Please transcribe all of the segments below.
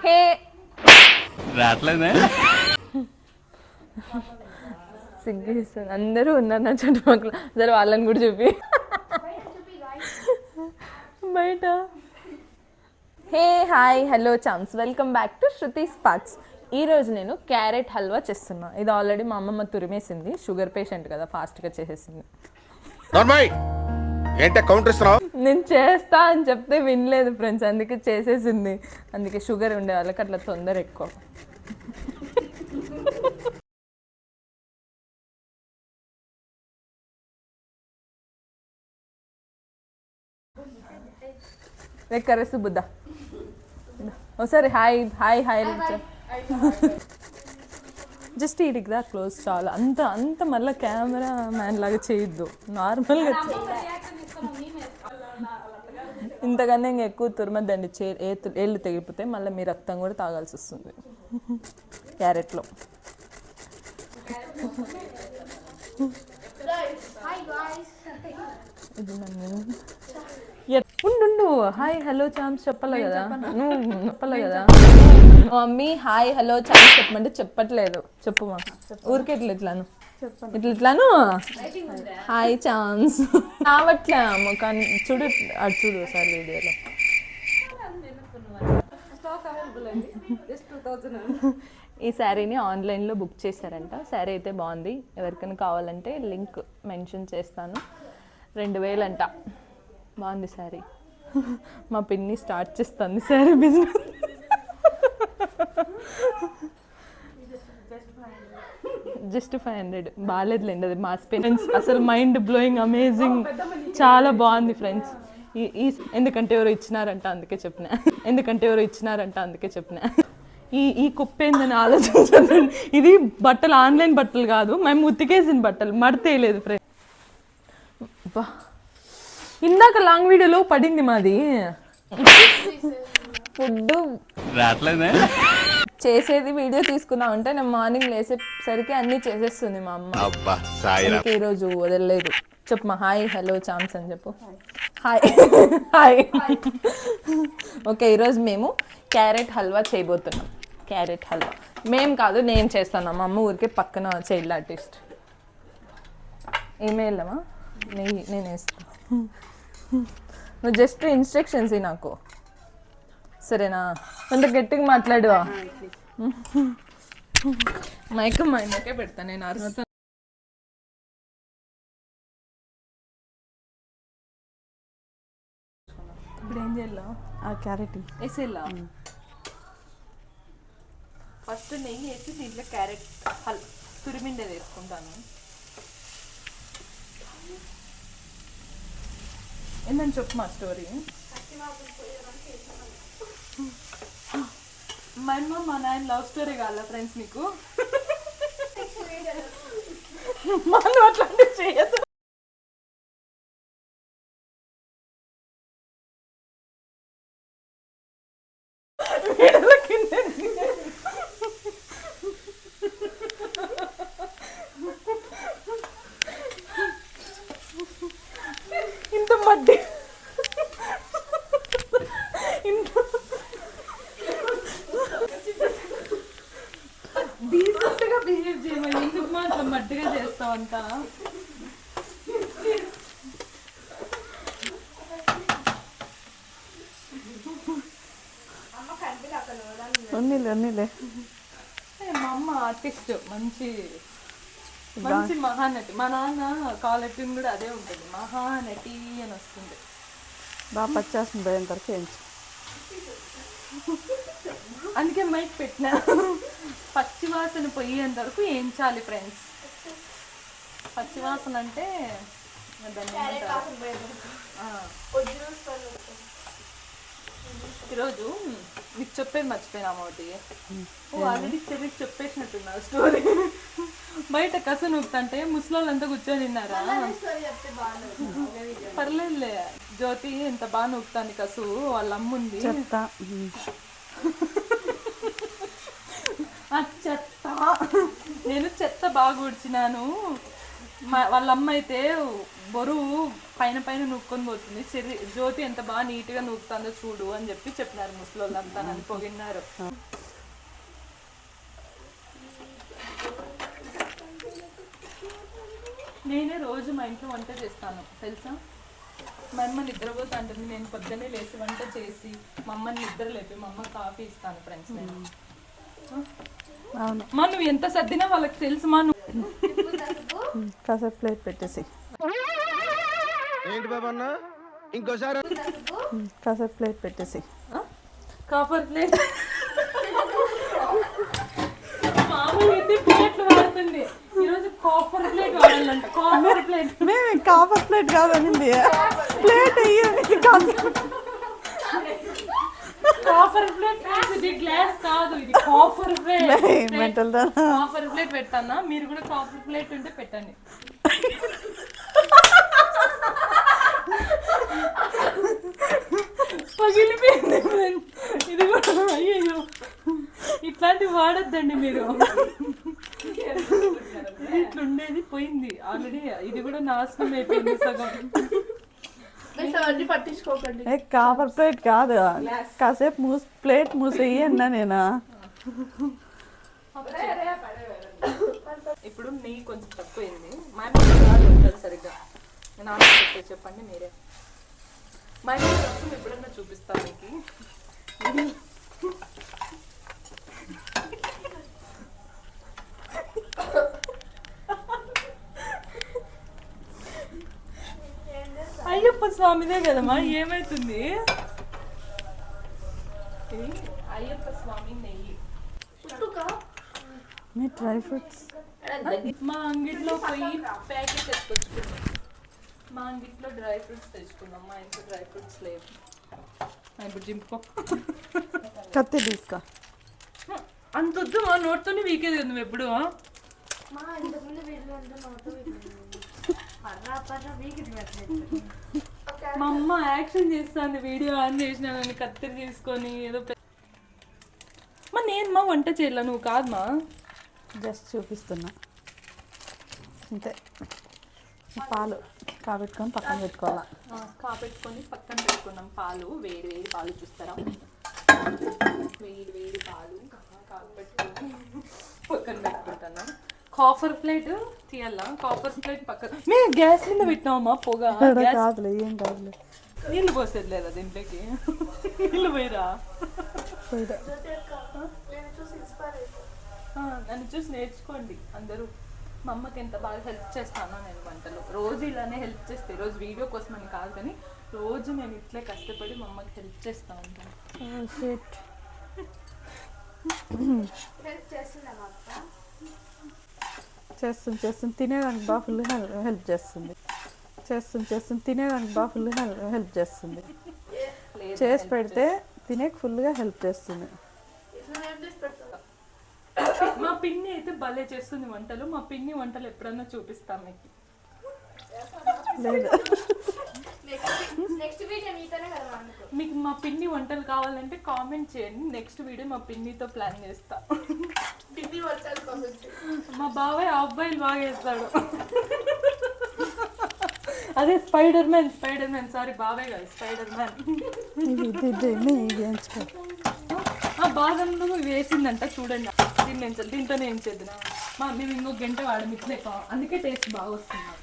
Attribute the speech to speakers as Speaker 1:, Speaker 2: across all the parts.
Speaker 1: హే
Speaker 2: రావట్లేదే
Speaker 1: సిగ్గిస్తుంది. అందరూ ఉన్నారు నా చుట్టుపక్కల. సరే వాళ్ళని కూడా చూపి బయట. Hey hi hello charms, welcome back to Shruti sparks. ఈరోజు నేను క్యారెట్ హల్వా చేస్తున్నా. ఇది ఆల్రెడీ మా అమ్మమ్మ తురిమేసింది. షుగర్ పేషెంట్ కదా, ఫాస్ట్గా చేసేసింది. నేను చేస్తా అని చెప్తే వినలేదు ఫ్రెండ్స్, అందుకే చేసేసింది. అందుకే షుగర్ ఉండే వాళ్ళకి అట్లా తొందర ఎక్కువ. కరెస్ట్ బుద్ధ ఒకసారి హాయ్ హాయ్ హాయ్ జస్ట్ ఈడికి దా క్లోజ్ చాలు. అంత అంత మళ్ళీ కెమెరా మ్యాన్ లాగా చేయొద్దు, నార్మల్గా. ఇంతకన్నా ఇంకా ఎక్కువ తురమద్దండి, ఏళ్ళు తెగిపోతే మళ్ళీ మీ రక్తం కూడా తాగాల్సి వస్తుంది క్యారెట్లో. ఇది ఉండు హాయ్ హలో చామ్స్ చెప్పాలి కదా, చెప్పాలి కదా. మమ్మీ హాయ్ హలో చామ్స్ చెప్పమంటే చెప్పట్లేదు. చెప్పు మా ఊరికే ఇట్లాను ఇట్లాను హాయ్ చామ్స్ రావట్లే కానీ చూడు, అటు చూడు ఒకసారి వీడియోలో. ఈ శారీని ఆన్లైన్లో బుక్ చేశారంట. శారీ అయితే బాగుంది. ఎవరికైనా కావాలంటే లింక్ మెన్షన్ చేస్తాను. 2000 అంట. బాగుంది శారీ. మా పిన్ని స్టార్ట్ చేస్తుంది శారీ బిజినెస్. జస్ట్ 500. బాగాలేదులేండి అది మాస్ ఫ్రెండ్స్. అసలు మైండ్ బ్లోయింగ్, అమేజింగ్, చాలా బాగుంది ఫ్రెండ్స్. ఈ ఎందుకంటే ఎవరు ఇచ్చినారంట అందుకే చెప్పిన, అందుకే చెప్పిన. ఈ కుప్ప ఏందని ఆలోచించండి. ఇది బట్టలు ఆన్లైన్ బట్టలు కాదు, మేము ఉతికేసిన బట్టలు, మడతేయలేదు ఫ్రెండ్స్. బా ఇందాక లాంగ్ వీడియోలో పడింది మాది. ఫుడ్
Speaker 2: రావట్లేదే
Speaker 1: చేసేది వీడియో తీసుకున్నా ఉంటే నేను మార్నింగ్ లేసేసరికి అన్నీ చేసేస్తుంది మా అమ్మ. ఈరోజు వదలలేదు. చెప్పు మా హాయ్ హలో చామ్స్ అని చెప్పు. Hi hi. ఓకే, ఈరోజు మేము క్యారెట్ హల్వా చేయబోతున్నాం. క్యారెట్ హల్వా మేము కాదు, నేను చేస్తాను. మా అమ్మ ఊరికే పక్కన చైల్డ్ ఆర్టిస్ట్. ఏమే వెళ్ళమా నేను వేస్తాను. నువ్వు జస్ట్ ఇన్స్ట్రక్షన్స్ నాకు, సరేనా? అంత గట్టిగా మాట్లాడువా? మైక్ మైనకే పెడతా నేను. అరుస్తాను. ఇప్పుడు ఏం చేయాలా?
Speaker 3: ఆ క్యారెట్
Speaker 1: వేసేలా. ఫస్ట్ నెయ్యి వేసి దీంట్లో క్యారెట్ తురిమిండే వేసుకుంటాను. ఏందని చెప్పు మా స్టోరీ. మా అమ్మ మా నాయన లవ్ స్టోరీ కావాలా ఫ్రెండ్స్ మీకు? మనం అట్లాంటివి చేయదు. ఇంత మడ్డి డీసెంట్గా బిహేవ్ చేయమని, ఎందుకు మాత్రం మడ్డిగా చేస్తావు అంతా?
Speaker 3: అన్నీలే.
Speaker 1: మా అమ్మ ఆర్టిస్ట్, మంచి మంచి మహానటి. మా నాన్న కాలెట్టిన కూడా అదే ఉంటుంది, మహానటి అని వస్తుంది.
Speaker 3: బాగా పచ్చేస్తుంది పోయేంత వరకు వేయించు.
Speaker 1: అందుకే మైక్ పెట్టినా. పచ్చివాసన పోయేంత వరకు వేయించాలి ఫ్రెండ్స్. పచ్చివాసన అంటే ఈరోజు నీకు చెప్పేది మర్చిపోయినాము ఒకటి. ఆల్రెడీ చెల్లికి చెప్పేసినట్టున్నా స్టోరీ. బయట కసు నూపుతుంటే ముసలోళ్ళంతా కూర్చొని తిన్నారా? పర్లేదులే, జ్యోతి ఎంత బాగా నూపుతాంది కసు. వాళ్ళ అమ్ముంది
Speaker 3: చెత్త.
Speaker 1: చెత్త నేను చెత్త బాగా ఊడ్చినాను. వాళ్ళ అమ్మ అయితే బరువు పైన పైన నూక్కొని పోతుంది. జ్యోతి ఎంత బాగా నీట్గా నూకుతుందో చూడు అని చెప్పి చెప్పినారు ముసలోళ్ళంతా, నన్ను పొగిన్నారు. నేనే రోజు మా ఇంట్లో వంట చేస్తాను తెలుసా. మా అమ్మ నిద్రపోతా అంటుంది, నేను పొద్దున్నే లేచి వంట చేసి మా అమ్మని నిద్ర లేపి మా అమ్మ కాఫీ ఇస్తాను ఫ్రెండ్స్. నేను
Speaker 3: అవును,
Speaker 1: మా నువ్వు ఎంత సర్దినా వాళ్ళకి తెలుసు మా. నువ్వు
Speaker 3: కాసేపు ప్లేట్ పెట్టేసి
Speaker 4: ఏంటి బాబా అన్న ఇంకోసారి
Speaker 3: కాసేపు ప్లేట్ పెట్టేసి
Speaker 1: కాపర్ ప్లేట్ మామూలు అయితే ప్లేట్లు వాడుతుంది, ఈరోజు కాపర్ ప్లేట్ వాడాలంట. కాపర్ ప్లేట్
Speaker 3: మేము కాపర్ ప్లేట్ కాదనింది, ప్లేట్ అయ్యింది
Speaker 1: కాపర్ ప్లేట్. ఇది గ్లాస్ కాదు, ఇది కాపర్ ప్లేట్.
Speaker 3: మెంటల్ దా.
Speaker 1: కాపర్ ప్లేట్ పెట్టానా, మీరు కూడా కాపర్ ప్లేట్ ఉంటే పెట్టండి. పగిలిపోయింది ఇది కూడా. అయ్యో ఇట్లాంటివి వాడద్దండి మీరు, ఇట్లుండేది పోయింది ఆల్రెడీ. ఇది కూడా నాశనం అయిపోయింది సగం.
Speaker 5: పట్టించుకోకండి.
Speaker 3: కాపర్ ప్లేట్ కాదు, కాసేపు ప్లేట్ మూసేయి అన్నా నేను.
Speaker 1: ఇప్పుడు నెయ్యి కొంచెం తక్కువైంది. మా అమ్మ ఉంటుంది సరిగ్గా. నాన్న చెప్పండి మీరే. మా అమ్మ కోసం ఎప్పుడన్నా చూపిస్తాను మీకు. అయ్యప్ప స్వామిదే కదమ్మా, ఏమైతుంది? అయ్యప్ప స్వామి నెయ్యి.
Speaker 3: మీ డ్రై ఫ్రూట్స్
Speaker 1: మా అంగిట్లో పోయి ప్యాకెట్ తెచ్చుకొచ్చుకున్నాం. మా అంగిట్లో డ్రై ఫ్రూట్స్ తెచ్చుకున్నాం, మా ఇంట్లో డ్రై ఫ్రూట్స్ లేవు. ఇప్పుడు జింపుకో,
Speaker 3: కత్తి తీసుకో.
Speaker 1: అంత వద్దు, మా నోట్తోనే వీకేది కదా నువ్వు ఎప్పుడు. మా అమ్మ యాక్షన్ చేస్తాను, వీడియో ఆన్ చేసిన కత్తిరి తీసుకొని ఏదో. మా నేను మా వంట చేయాల, నువ్వు కాదు మా.
Speaker 3: జస్ట్ చూపిస్తున్నా అంతే. పాలు కాబెట్టుకొని పక్కన పెట్టుకోవాలా.
Speaker 1: కాపెట్టుకొని పక్కన పెట్టుకున్నాం పాలు. వేడి వేడి పాలు చూస్తారా, వేడి వేడి పాలు కాపెట్టుకొని పక్కన పెట్టుకుంటున్నాం. కాపర్ ప్లేట్ తీయాలా, కాపర్ ప్లేట్ పక్కన. మేము గ్యాస్ మీద పెట్టినామా పొగ.
Speaker 3: కాదులే, ఏం కాదులే.
Speaker 1: నీళ్ళు పోసేది లేదా దీంట్లోకి, నీళ్ళు పోయిరా. నన్ను చూసి నేర్చుకోండి అందరూ. మా అమ్మకి ఎంత బాగా హెల్ప్ చేస్తానో నేను వంటలో. రోజు ఇలానే హెల్ప్ చేస్తే, రోజు వీడియో కోసం అని కాదు కానీ రోజు నేను ఇట్లే కష్టపడి మా అమ్మకి హెల్ప్ చేస్తూ ఉంటాను.
Speaker 3: చేస్తుంది తినేదానికి బాగా ఫుల్ హెల్ప్ చేస్తుంది. తినేదానికి బాగా ఫుల్ హెల్ప్ చేస్తుంది. చేసి పెడితే తినేకి ఫుల్గా హెల్ప్ చేస్తుంది.
Speaker 1: మా పిన్ని అయితే భలే చేస్తుంది వంటలు. మా పిన్ని వంటలు ఎప్పుడన్నా చూపిస్తాం మీకు.
Speaker 3: లేదు,
Speaker 1: మీకు మా పిన్ని వంటలు కావాలంటే కామెంట్ చేయండి, నెక్స్ట్ వీడియో మా పిన్నితో ప్లాన్ చేస్తా. మా బాబాయ్ అబ్బాయిలు బాగా చేస్తాడు. అదే స్పైడర్ మ్యాన్ సారీ బాబాయ్ కాదు, స్పైడర్ మ్యాన్. బాదంలో వేసిందంట చూడండి. దీంతోనే ఏం చేద్దాం మా. మేము ఇంకొక గంట వాడడం ఇట్లే, అందుకే టేస్ట్ బాగా వస్తుంది నాకు.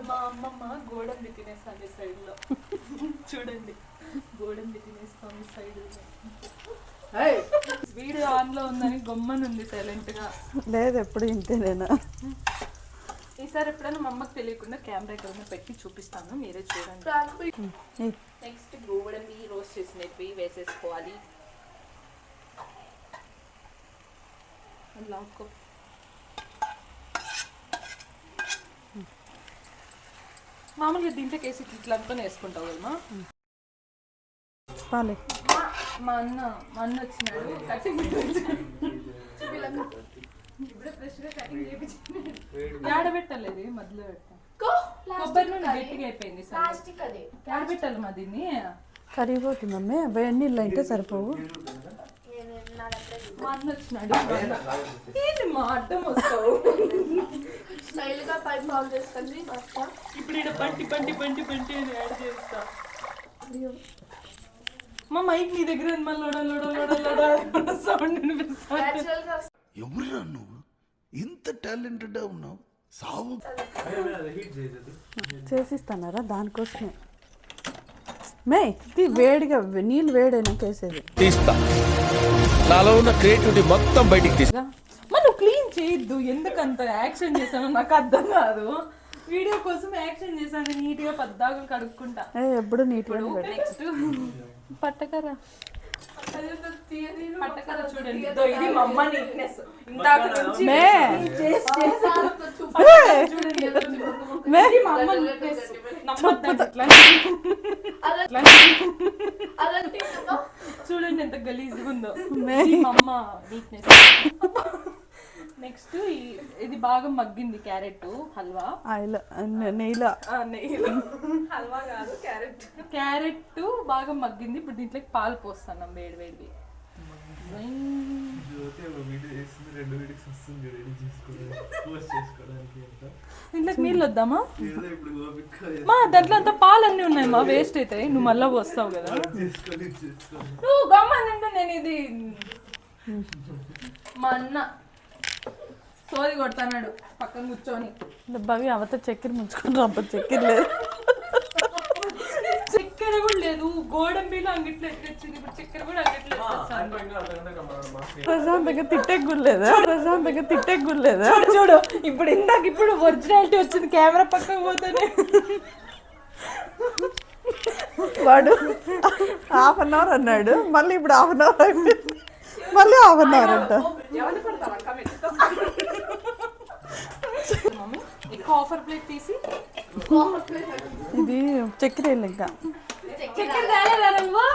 Speaker 1: మా అమ్మమ్మ గోడంబి తినేస్తాంది సైడ్లో. చూడండి, గోడంబి తినేస్తాం సైడ్. వీడియో ఆన్లో ఉందని గమ్మనుంది సైలెంట్గా.
Speaker 3: లేదు, ఎప్పుడు ఇంతే నేను.
Speaker 1: ఈసారి ఎప్పుడైనా మా అమ్మకి తెలియకుండా కెమెరా ఎక్కడైనా పెట్టి చూపిస్తాను, మీరే చూడండి. నెక్స్ట్ గోడంబి రోస్ట్ చేసినవి వేసేసుకోవాలి. లాక్కో. మామూలుగా దీంట్లోకి వేసి ఇట్లా అనుకొని వేసుకుంటావు కదమ్మా. మా అన్న వచ్చినాడు, కటింగ్ ఇప్పుడే ఫ్రెష్గా కటింగ్ చేయించాడు. ఆడబెట్టలేదు, మధ్యలో పెట్టా. కొబ్బరి నూనె గట్టిగా అయిపోయింది. ఆడబెట్టాలి మా దీన్ని.
Speaker 3: కరిగిపోతుంది మమ్మీ వేడి నీళ్ళు అయితే సరిపోవు.
Speaker 1: మా అన్న వచ్చినాడు. ఏంటి మా అడ్డం వస్తావు?
Speaker 5: స్టైల్గా పైప్ ఆన్ చేసుకొని బస్తా.
Speaker 1: ఇప్పుడు ఇక్కడ పంటి పంటి పంటి పంటి అని యాడ్ చేస్తా. మా మైక్ నీ దగ్గర ఉంది, మళ్ళీ లోడ లోడ లోడ లోడ సౌండ్ వినిపిస్తుంది.
Speaker 5: Naturalగా
Speaker 6: ఎవరురా నువ్వు ఇంత టాలెంటెడ్ ఉన్నావు సావు
Speaker 3: చేసిస్తానారా దానికోసమే మే ఇది వేడిగా నీళ్ళు వేడైనాక వేసేది.
Speaker 4: తీస్తా నాలో ఉన్న క్రియేటివిటీ మొత్తం బయటికి తీస్తా.
Speaker 1: మనం క్లీన్ చేయొద్దు. ఎందుకంత యాక్షన్ చేశాను నాకు అర్థం కాదు. వీడియో కోసం యాక్షన్ చేశాను, నీట్ గా పద్దాగా కడుక్కుంటా.
Speaker 3: ఎప్పుడు నీట్గా
Speaker 1: నెక్స్ట్
Speaker 3: పట్టకరా.
Speaker 1: పట్టకర చూడండి. ఇదో ఇది మా అమ్మ నీట్నెస్. ఇందాక నుంచి
Speaker 3: మే
Speaker 1: చూడండి ఎంత
Speaker 3: మే
Speaker 1: ఇది మా అమ్మ నీట్నెస్. నమ్మొద్దండి ఇట్లా.
Speaker 5: అదంటే
Speaker 1: చూడండి ఎంత గలీజ్గా ఉందో.
Speaker 3: మే.
Speaker 1: ఇది మా అమ్మ నీట్నెస్. నెక్స్ట్ ఇది బాగా మగ్గింది క్యారెట్ హల్వా.
Speaker 3: ఆయిల్ నెయ్యిలో
Speaker 1: హల్వా కాదు క్యారెట్. క్యారెట్ బాగా మగ్గింది. ఇప్పుడు దీంట్లోకి పాలు పోస్తున్నాం వేడి వేడి. ఇంట్లోకి నీళ్ళు వద్దామా మా? దాంట్లో అంతా పాలు అన్నీ ఉన్నాయి మా, వేస్ట్ అవుతాయి. నువ్వు మళ్ళా పోస్తావు కదా. నువ్వు గమ్మనంటే నేను ఇది మా అన్న సోది కొడతాడు పక్కన కూర్చొని.
Speaker 3: బావి అవత చక్కెర ముంచుకొని రబ్బ చక్కెర లేదు.
Speaker 1: చక్కెర కూడా లేదు. గోడంబిలో అంగిట్లో ఎట్లొచ్చింది, ఇప్పుడు చక్కెర కూడా అంగిట్లో
Speaker 3: ప్రశాంతంగా తిట్టే గుర్లేదా? ప్రశాంతంగా తిట్టే గుర్లేదా?
Speaker 1: చూడు. ఇప్పుడు ఇందాక ఇప్పుడు ఒరిజినాలిటీ వచ్చింది. కెమెరా పక్కకు పోతానే
Speaker 3: వాడు 1/2 అన్నాడు, మళ్ళీ ఇప్పుడు 1/2 అయిపోయింది, మళ్ళీ 1/2 అంట.
Speaker 1: మమ్మీ ఎక్కువ ఆఫర్ ప్లేట్ తీసి
Speaker 3: ఇది చక్కెర వేయాలి ఇంకా.
Speaker 1: చక్కెర తేలేదా నువ్వు?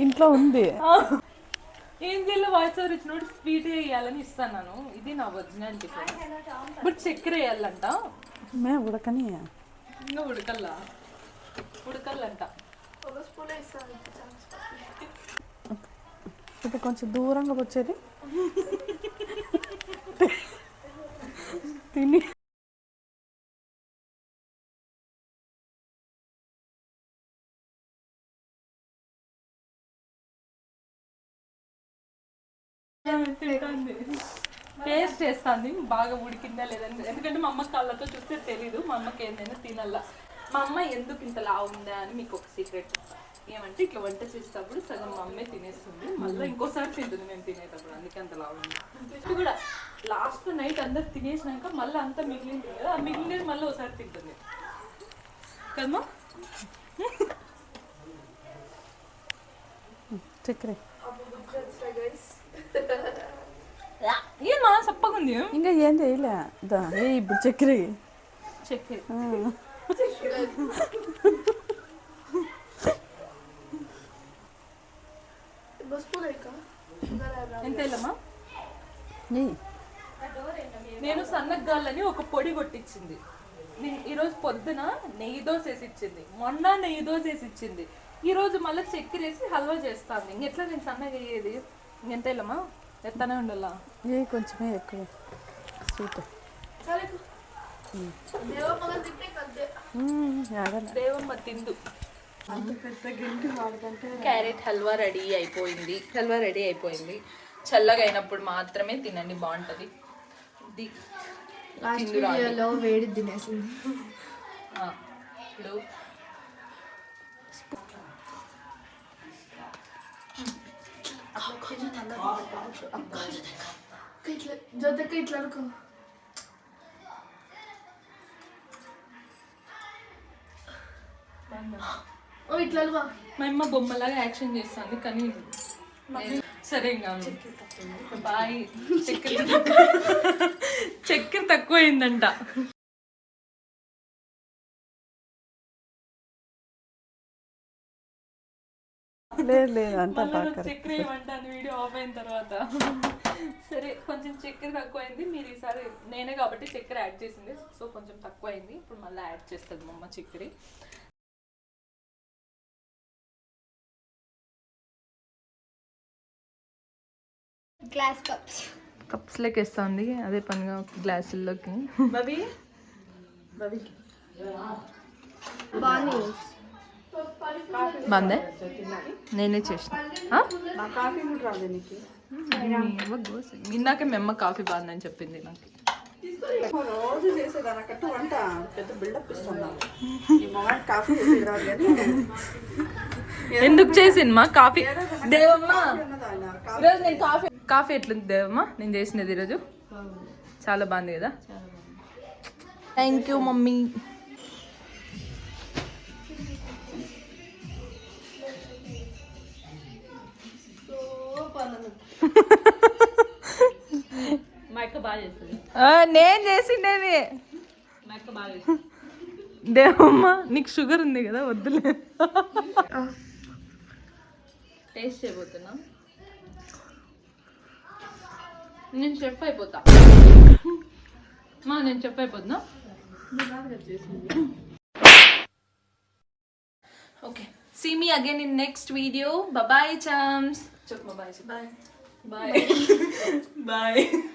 Speaker 3: ఇంట్లో ఉంది.
Speaker 1: ఏం చేయాలి? వాయిస్ ఓవర్ ఇచ్చినప్పుడు స్వీట్ వేయాలని ఇస్తాను. ఇది నా ఒరిజినాలిటీ. బట్ చక్కెర వేయాలంట.
Speaker 3: మే ఉడకని
Speaker 1: ఇంకా ఉడకల్లంట.
Speaker 5: ఒక స్పూన్ వేస్తాను.
Speaker 3: ఇది కొంచెం దూరంగా వచ్చేది తిని. టేస్ట్ చేస్తాను బాగా ఉడికిందా లేదని. ఎందుకంటే మా అమ్మ కళ్ళతో చూస్తే తెలీదు మా అమ్మకి ఏంటైనా తినల్లా. మా అమ్మ ఎందుకు ఇంత లావు ఉందా అని మీకు ఒక సీక్రెట్. ఏమంటే ఇట్లా వంట చేసేటప్పుడు సగం మా అమ్మే తినేస్తుంది, మళ్ళీ ఇంకోసారి తింటుంది మేము తినేటప్పుడు. అందుకే అంత లావు ఉంది. ఇది కూడా లాస్ట్ నైట్ అందరు తినేసినాక మళ్ళీ అంతా మిగిలింది కదా, ఆ మిగిలినది మళ్ళీ ఒకసారి తింటుంది కదమ్మా. చక్కెర
Speaker 1: ఏమా సప్పగా ఉంది.
Speaker 3: ఇంకా ఏం చేయలే. ఇప్పుడు చక్కెర
Speaker 1: చక్కెర ఎంత వెళ్ళమ్మా? నేను సన్నగ్గాలని ఒక పొడి కొట్టించింది. ఈరోజు పొద్దున నెయ్యి దోశ వేసి ఇచ్చింది, మొన్న నెయ్యి దోశ వేసి ఇచ్చింది, ఈరోజు మళ్ళీ చక్కెర వేసి హల్వా చేస్తాను. ఇంకెట్లా నేను సన్నగా అయ్యేది? ఇంకెంత వెళ్ళమ్మా? ఎత్తనే ఉండాలా?
Speaker 3: ఏ కొంచెమే ఎక్కువ స్వీట్.
Speaker 1: దేవమ్మ తిందు. క్యారెట్ హల్వా రెడీ అయిపోయింది. చల్లగా అయినప్పుడు మాత్రమే తినండి, బాగుంటుంది.
Speaker 5: లాస్ట్ వీడియోలో వేడి తినేసింది.
Speaker 1: ఇప్పుడు
Speaker 5: జొద్దకి ఇట్లా అనుకో. ఓ ఇట్లా అనుకో.
Speaker 1: మా అమ్మ బొమ్మలాగా యాక్షన్ చేస్తుంది కానీ సరే ఇంకా బాయ్. చక్కెర తక్కువైందంట.
Speaker 3: లేదు అంతా
Speaker 1: చక్కెర ఏమంటాను వీడియో ఆఫ్ అయిన తర్వాత. సరే కొంచెం చక్కెర తక్కువైంది. మీరు ఈసారి నేనే కాబట్టి చక్కెర యాడ్ చేసింది, సో కొంచెం తక్కువైంది. ఇప్పుడు మళ్ళీ యాడ్ చేస్తుంది మా అమ్మ చక్కెర.
Speaker 5: గ్లాస్ కప్స్
Speaker 1: కప్స్ లెక్క వేస్తుంది అదే పనిగా గ్లాసుల్లోకి.
Speaker 5: బాగుంది
Speaker 1: బాగుందే నేనే చేసిన ఆ? ఇందాకే మెమ్మ కాఫీ బాగుందని చెప్పింది నాకు.
Speaker 7: రోజు చేసేదానికట్టు వంట పెద్ద బిల్డప్ ఇస్తున్నాను. ఈ మొగాడు కాఫీ చేసేది రాదు కానీ
Speaker 1: ఎందుకు చేసింది మా కాఫీ దేవమ్మ
Speaker 7: ఉన్నది ఆయన.
Speaker 1: ఈరోజు నేను కాఫీ ఎట్లుంది దేవమ్మ నేను చేసినది ఈరోజు? చాలా బాగుంది కదా. Thank you mummy. నేను చేసిండేది దేవమ్మ. నీకు షుగర్ ఉంది కదా వద్దులే. టేస్ట్ చేయబోతున్నా. నేను చెఫ్ అయిపోతా నేను చెఫ్ అయిపోతున్నా. Okay, see me again in next video. Bye bye chums. Bye bye.